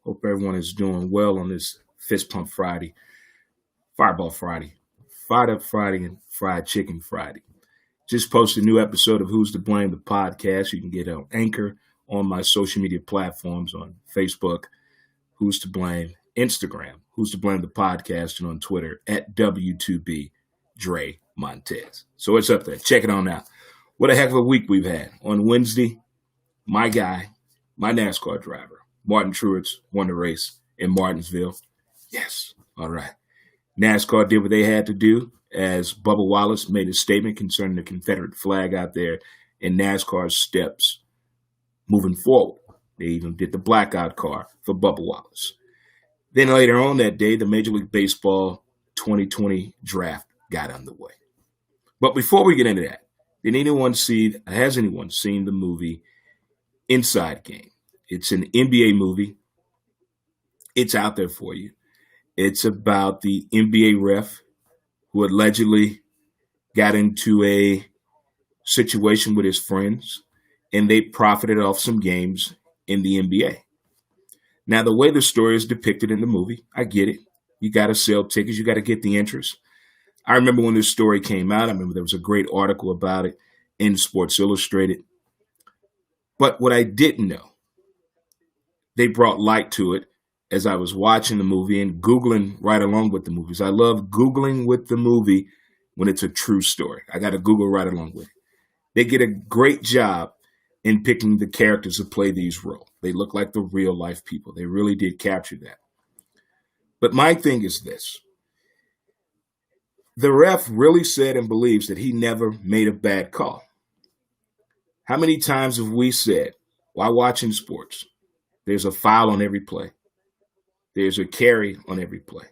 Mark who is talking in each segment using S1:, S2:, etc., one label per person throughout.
S1: Hope everyone is doing well on this Fist Pump Friday, Fireball Friday, Fired Up Friday, and Fried Chicken Friday. Just posted a new episode of Who's to Blame, the podcast. You can get on Anchor on my social media platforms on Facebook, Who's to Blame, Instagram, Who's to Blame, the podcast, and on Twitter at W2B Dre Montez. So it's up there. Check it on out. What a heck of a week we've had. On Wednesday, my guy, my NASCAR driver, Martin Truex, won the race in Martinsville. Yes, all right. NASCAR did what they had to do as Bubba Wallace made a statement concerning the Confederate flag out there and NASCAR's steps moving forward. They even did the blackout car for Bubba Wallace. Then later on that day, the Major League Baseball 2020 draft got underway. But before we get into that, has anyone seen the movie Inside Game? It's an NBA movie. It's out there for you. It's about the NBA ref who allegedly got into a situation with his friends and they profited off some games in the NBA. Now, the way the story is depicted in the movie, I get it. You got to sell tickets. You got to get the interest. I remember when this story came out. I remember there was a great article about it in Sports Illustrated. But what I didn't know, they brought light to it as I was watching the movie and Googling right along with the movies. I love Googling with the movie when it's a true story. I got to Google right along with it. They get a great job in picking the characters to play these roles. They look like the real life people. They really did capture that. But my thing is this. The ref really said and believes that he never made a bad call. How many times have we said, while watching sports, there's a foul on every play. There's a carry on every play.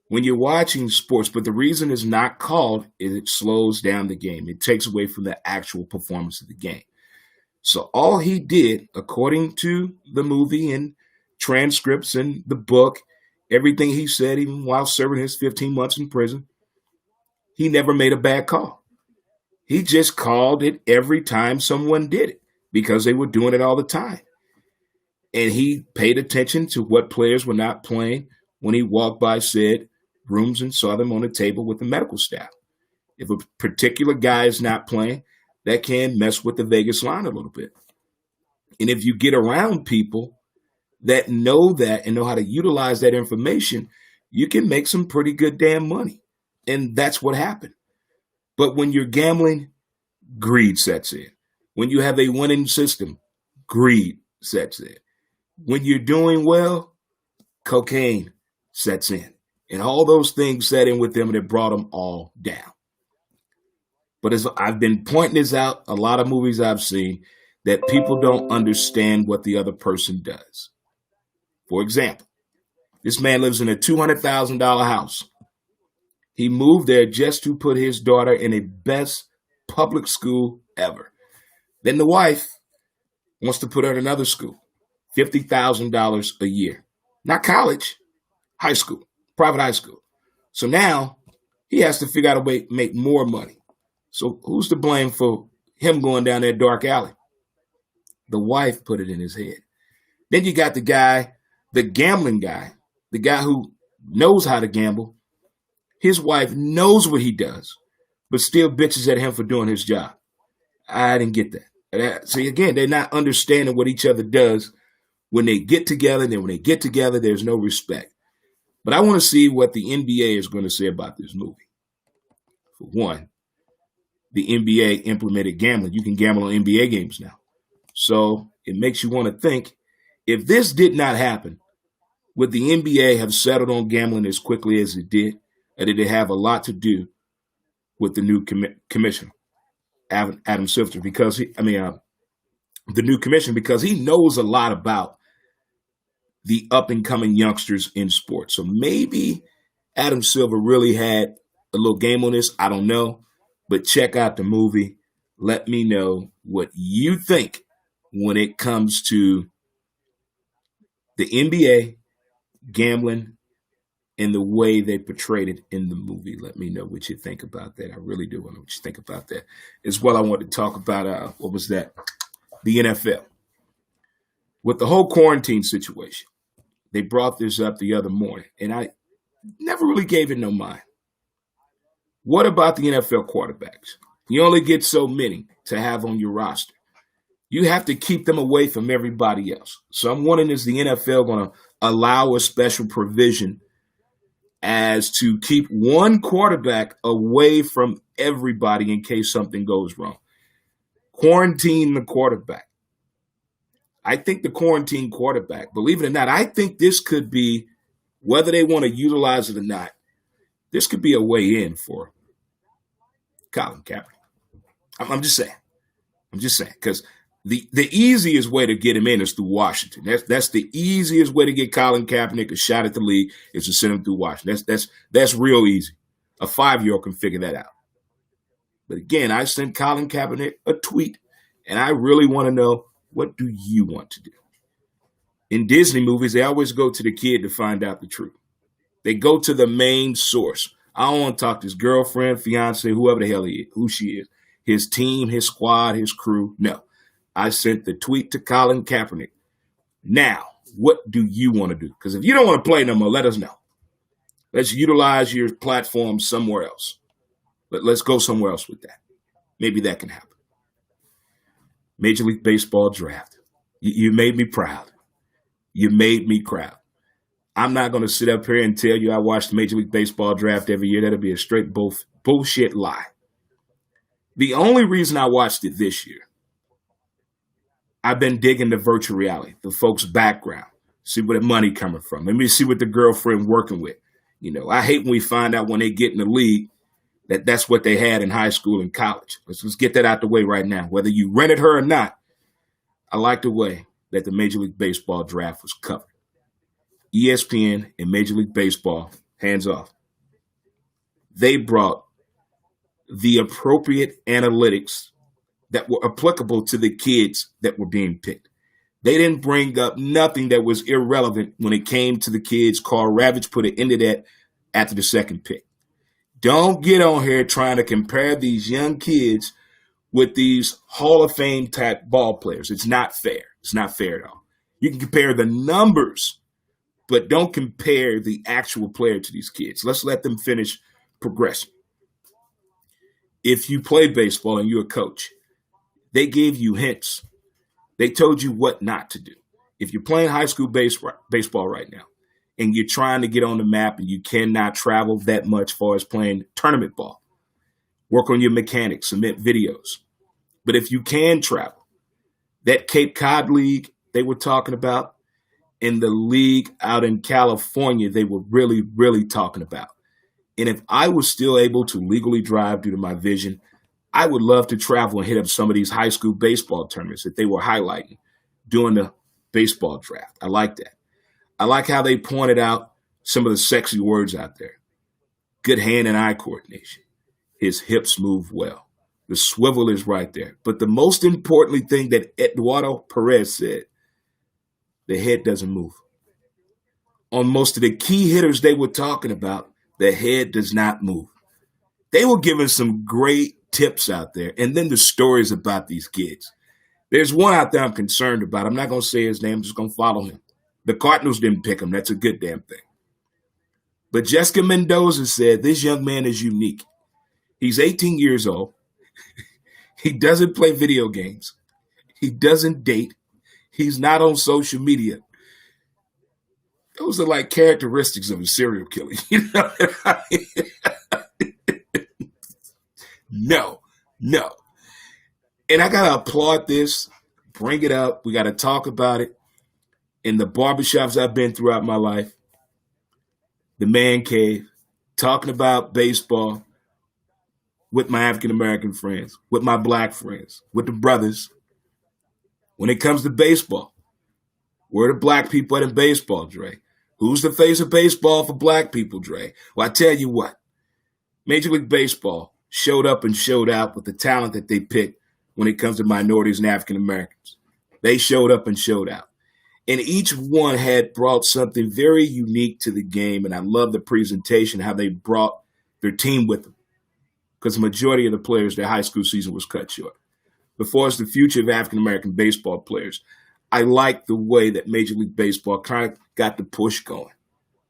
S1: When you're watching sports, but the reason it's not called is it slows down the game. It takes away from the actual performance of the game. So all he did, according to the movie and transcripts and the book, everything he said, even while serving his 15 months in prison, he never made a bad call. He just called it every time someone did it because they were doing it all the time. And he paid attention to what players were not playing when he walked by said rooms and saw them on a table with the medical staff. If a particular guy is not playing, that can mess with the Vegas line a little bit. And if you get around people that know that and know how to utilize that information, you can make some pretty good damn money. And that's what happened. But when you're gambling, greed sets in. When you have a winning system, greed sets in. When you're doing well, cocaine sets in. And all those things set in with them and it brought them all down. But as I've been pointing this out, a lot of movies I've seen, that people don't understand what the other person does. For example, this man lives in a $200,000 house. He moved there just to put his daughter in a best public school ever. Then the wife wants to put her in another school, $50,000 a year. Not college, high school, private high school. So now he has to figure out a way to make more money. So who's to blame for him going down that dark alley? The wife put it in his head. Then you got the guy, the gambling guy, the guy who knows how to gamble. His wife knows what he does, but still bitches at him for doing his job. I didn't get that. See, again, they're not understanding what each other does when they get together. And then when they get together, there's no respect. But I want to see what the NBA is going to say about this movie. For one, the NBA implemented gambling. You can gamble on NBA games now. So it makes you want to think, if this did not happen, would the NBA have settled on gambling as quickly as it did? Or did it have a lot to do with the new commissioner, Adam Silver? The new commissioner, because he knows a lot about the up-and-coming youngsters in sports. So maybe Adam Silver really had a little game on this. I don't know. But check out the movie. Let me know what you think when it comes to the NBA, gambling, and the way they portrayed it in the movie. Let me know what you think about that. I really do want to know what you think about that. As well, I want to talk about, the NFL. With the whole quarantine situation, They brought this up the other morning, and I never really gave it no mind. What about the NFL quarterbacks? You only get so many to have on your roster. You have to keep them away from everybody else. So I'm wondering, is the NFL going to allow a special provision as to keep one quarterback away from everybody in case something goes wrong? Quarantine the quarterback. I think the quarantine quarterback, believe it or not, I think this could be, whether they want to utilize it or not, this could be a way in for Colin Kaepernick. I'm just saying. I'm just saying, because the easiest way to get him in is through Washington. That's the easiest way to get Colin Kaepernick a shot at the league, is to send him through Washington. That's real easy. A 5-year-old can figure that out. But again, I sent Colin Kaepernick a tweet, and I really want to know, what do you want to do? In Disney movies, they always go to the kid to find out the truth. They go to the main source. I don't want to talk to his girlfriend, fiance, whoever the hell he is, who she is, his team, his squad, his crew. No. I sent the tweet to Colin Kaepernick. Now, what do you want to do? Because if you don't want to play no more, let us know. Let's utilize your platform somewhere else. Let's go somewhere else with that. Maybe that can happen. Major League Baseball draft. You made me proud. You made me proud. I'm not going to sit up here and tell you I watch the Major League Baseball draft every year. That'll be a straight bullshit lie. The only reason I watched it this year, I've been digging the virtual reality, the folks' background, see where the money coming from. Let me see what the girlfriend working with. You know, I hate when we find out when they get in the league that that's what they had in high school and college. Let's get that out the way right now. Whether you rented her or not, I like the way that the Major League Baseball draft was covered. ESPN and Major League Baseball, hands off. They brought the appropriate analytics that were applicable to the kids that were being picked. They didn't bring up nothing that was irrelevant when it came to the kids. Carl Ravitch put it into that after the second pick. Don't get on here trying to compare these young kids with these Hall of Fame type ball players. It's not fair. It's not fair at all. You can compare the numbers, but don't compare the actual player to these kids. Let's let them finish progressing. If you play baseball and you're a coach, they gave you hints. They told you what not to do. If you're playing high school baseball right now and you're trying to get on the map and you cannot travel that much as far as playing tournament ball, work on your mechanics, submit videos. But if you can travel, that Cape Cod League they were talking about, in the league out in California, they were really, really talking about. And if I was still able to legally drive due to my vision, I would love to travel and hit up some of these high school baseball tournaments that they were highlighting during the baseball draft. I like that. I like how they pointed out some of the sexy words out there. Good hand and eye coordination. His hips move well. The swivel is right there. But the most importantly thing that Eduardo Perez said, the head doesn't move. On most of the key hitters they were talking about, the head does not move. They were giving some great tips out there. And then the stories about these kids. There's one out there I'm concerned about. I'm not going to say his name. I'm just going to follow him. The Cardinals didn't pick him. That's a good damn thing. But Jessica Mendoza said this young man is unique. He's 18 years old. He doesn't play video games. He doesn't date. He's not on social media. Those are like characteristics of a serial killer. You know what I mean? No. And I got to applaud this, bring it up. We got to talk about it. In the barbershops I've been throughout my life, the man cave, talking about baseball with my African-American friends, with my black friends, with the brothers. When it comes to baseball, where are the black people at in baseball, Dre? Who's the face of baseball for black people, Dre? Well, I tell you what, Major League Baseball showed up and showed out with the talent that they picked when it comes to minorities and African-Americans. They showed up and showed out. And each one had brought something very unique to the game, and I love the presentation, how they brought their team with them. Because the majority of the players, their high school season was cut short. Before us, the future of African-American baseball players, I like the way that Major League Baseball kind of got the push going.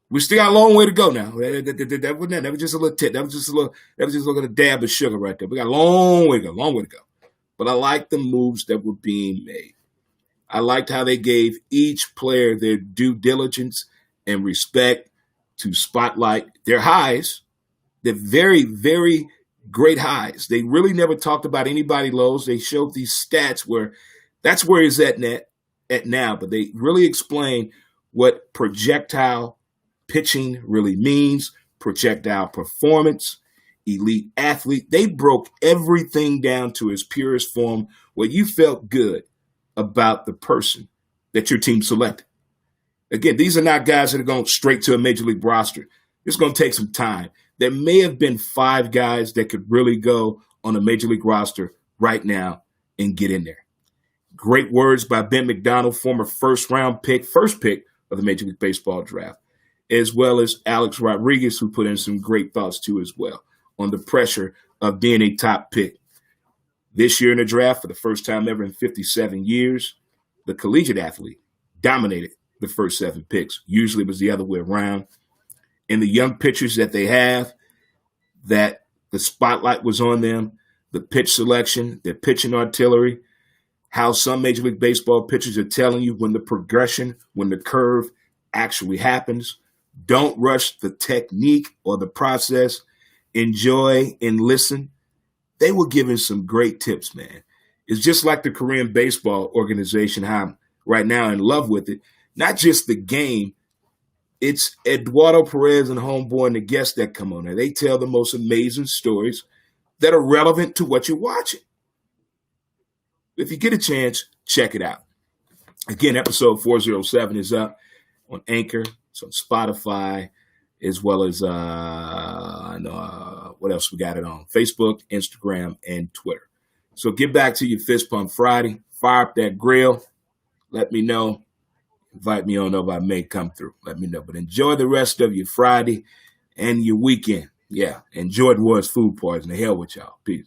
S1: We still got a long way to go now. That was just a little tip. That was just a little dab of sugar right there. We got a long way to go, long way to go. But I like the moves that were being made. I liked how they gave each player their due diligence and respect to spotlight their highs, their very, very great highs. They really never talked about anybody lows. They showed these stats where that's where he's at now, but they really explain what projectile pitching really means, projectile performance, elite athlete. They broke everything down to its purest form where you felt good about the person that your team selected. Again, these are not guys that are going straight to a major league roster. It's going to take some time. There may have been 5 guys that could really go on a major league roster right now and get in there. Great words by Ben McDonald, former first pick of the Major League Baseball draft, as well as Alex Rodriguez, who put in some great thoughts too as well on the pressure of being a top pick. This year in the draft, for the first time ever in 57 years, the collegiate athlete dominated the first 7 picks. Usually it was the other way around. And the young pitchers that they have, that the spotlight was on them, the pitch selection, their pitching artillery, how some Major League Baseball pitchers are telling you when the progression, when the curve actually happens. Don't rush the technique or the process. Enjoy and listen. They were giving some great tips, man. It's just like the Korean baseball organization, how I'm right now in love with it. Not just the game. It's Eduardo Perez and Homeboy and the guests that come on there. They tell the most amazing stories that are relevant to what you're watching. If you get a chance, check it out. Again, episode 407 is up on Anchor. It's on Spotify, as well as, what else we got it on? Facebook, Instagram, and Twitter. So get back to your Fist Pump Friday. Fire up that grill. Let me know. Invite me on over. I may come through. Let me know. But enjoy the rest of your Friday and your weekend. Yeah, enjoy the Wars Food Poisoning. The hell with y'all. Peace.